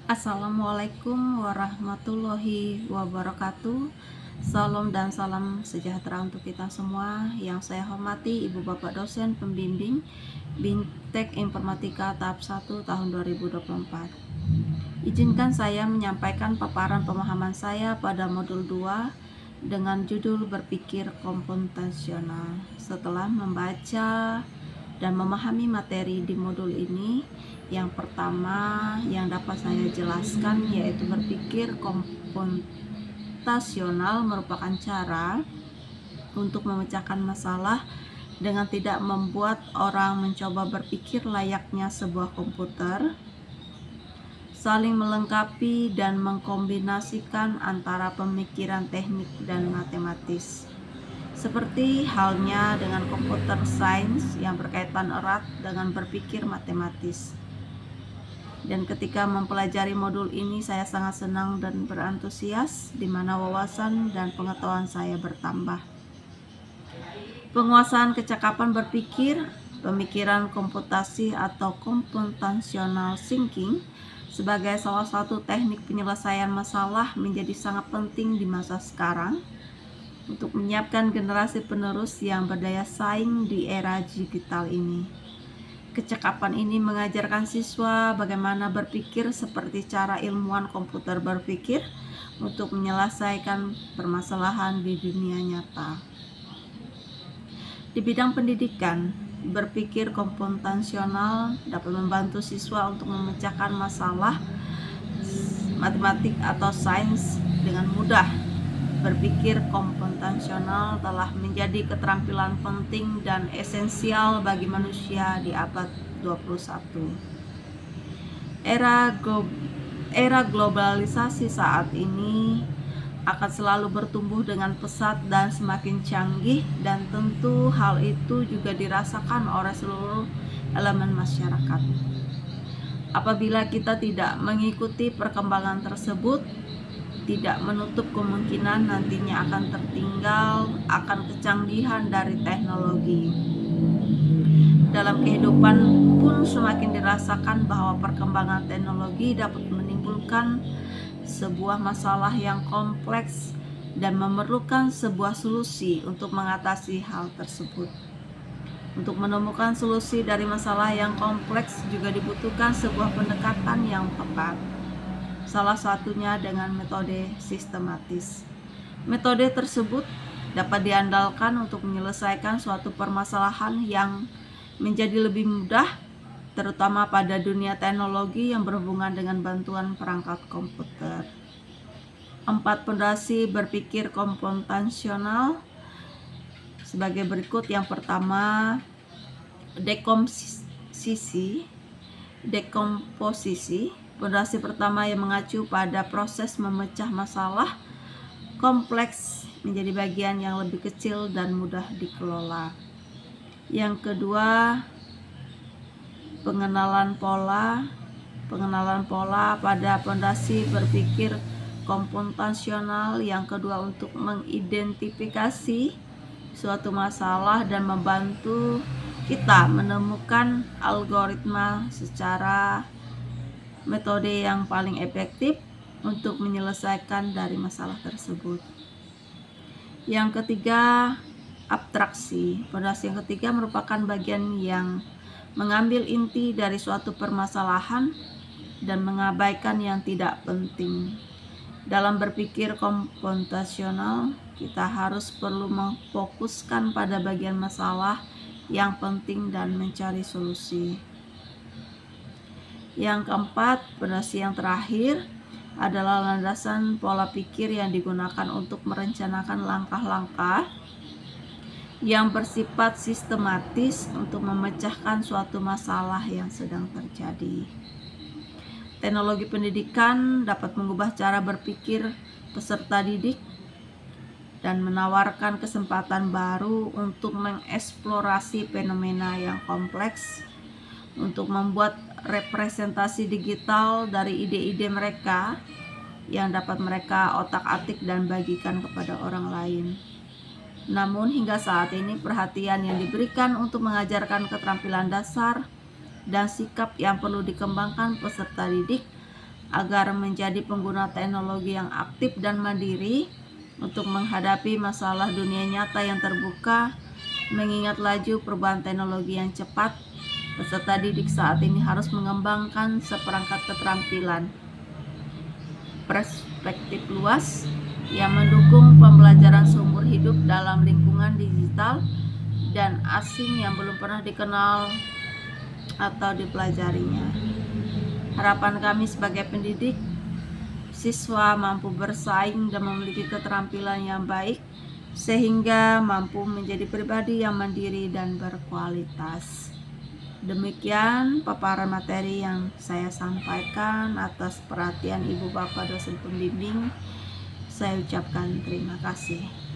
Assalamualaikum warahmatullahi wabarakatuh. Salam dan salam sejahtera untuk kita semua. Yang saya hormati Ibu Bapak dosen pembimbing Bintek Informatika tahap 1 tahun 2024. Izinkan saya menyampaikan paparan pemahaman saya pada modul 2 dengan judul berpikir komputasional. Setelah membaca dan memahami materi di modul ini, yang pertama yang dapat saya jelaskan yaitu berpikir komputasional merupakan cara untuk memecahkan masalah dengan tidak membuat orang mencoba berpikir layaknya sebuah komputer, saling melengkapi dan mengkombinasikan antara pemikiran teknik dan matematis. Seperti halnya dengan komputer sains yang berkaitan erat dengan berpikir matematis. Dan ketika mempelajari modul ini, saya sangat senang dan berantusias, di mana wawasan dan pengetahuan saya bertambah. Penguasaan kecakapan berpikir, pemikiran komputasi atau computational thinking sebagai salah satu teknik penyelesaian masalah menjadi sangat penting di masa sekarang untuk menyiapkan generasi penerus yang berdaya saing di era digital ini. Kecakapan ini mengajarkan siswa bagaimana berpikir seperti cara ilmuwan komputer berpikir untuk menyelesaikan permasalahan di dunia nyata. Di bidang pendidikan, berpikir komputasional dapat membantu siswa untuk memecahkan masalah matematik atau sains dengan mudah. Berpikir komputasional telah menjadi keterampilan penting dan esensial bagi manusia di abad 21. Era globalisasi saat ini akan selalu bertumbuh dengan pesat dan semakin canggih, dan tentu hal itu juga dirasakan oleh seluruh elemen masyarakat. Apabila kita tidak mengikuti perkembangan tersebut, tidak menutup kemungkinan nantinya akan tertinggal akan kecanggihan dari teknologi. Dalam kehidupan pun semakin dirasakan bahwa perkembangan teknologi dapat menimbulkan sebuah masalah yang kompleks dan memerlukan sebuah solusi untuk mengatasi hal tersebut. Untuk menemukan solusi dari masalah yang kompleks juga dibutuhkan sebuah pendekatan yang tepat. Salah satunya dengan metode sistematis. Metode tersebut dapat diandalkan untuk menyelesaikan suatu permasalahan yang menjadi lebih mudah, terutama pada dunia teknologi yang berhubungan dengan bantuan perangkat komputer. 4 pondasi berpikir komputasional sebagai berikut. Yang pertama, dekomposisi. Pondasi pertama yang mengacu pada proses memecah masalah kompleks menjadi bagian yang lebih kecil dan mudah dikelola. Yang kedua, pengenalan pola pada pondasi berpikir komputasional. Yang kedua, untuk mengidentifikasi suatu masalah dan membantu kita menemukan algoritma secara metode yang paling efektif untuk menyelesaikan dari masalah tersebut. Yang ketiga, abstraksi. Pondasi yang ketiga merupakan bagian yang mengambil inti dari suatu permasalahan dan mengabaikan yang tidak penting. Dalam berpikir komputasional, kita harus perlu memfokuskan pada bagian masalah yang penting dan mencari solusi. Yang keempat, pondasi yang terakhir adalah landasan pola pikir yang digunakan untuk merencanakan langkah-langkah yang bersifat sistematis untuk memecahkan suatu masalah yang sedang terjadi. Teknologi pendidikan dapat mengubah cara berpikir peserta didik dan menawarkan kesempatan baru untuk mengeksplorasi fenomena yang kompleks, untuk membuat representasi digital dari ide-ide mereka yang dapat mereka otak-atik dan bagikan kepada orang lain. Namun hingga saat ini perhatian yang diberikan untuk mengajarkan keterampilan dasar dan sikap yang perlu dikembangkan peserta didik agar menjadi pengguna teknologi yang aktif dan mandiri untuk menghadapi masalah dunia nyata yang terbuka. Mengingat laju perubahan teknologi yang cepat, peserta didik saat ini harus mengembangkan seperangkat keterampilan perspektif luas yang mendukung pembelajaran seumur hidup dalam lingkungan digital dan asing yang belum pernah dikenal atau dipelajarinya. Harapan kami sebagai pendidik, siswa mampu bersaing dan memiliki keterampilan yang baik sehingga mampu menjadi pribadi yang mandiri dan berkualitas. Demikian paparan materi yang saya sampaikan. Atas perhatian Ibu Bapak dosen pembimbing, saya ucapkan terima kasih.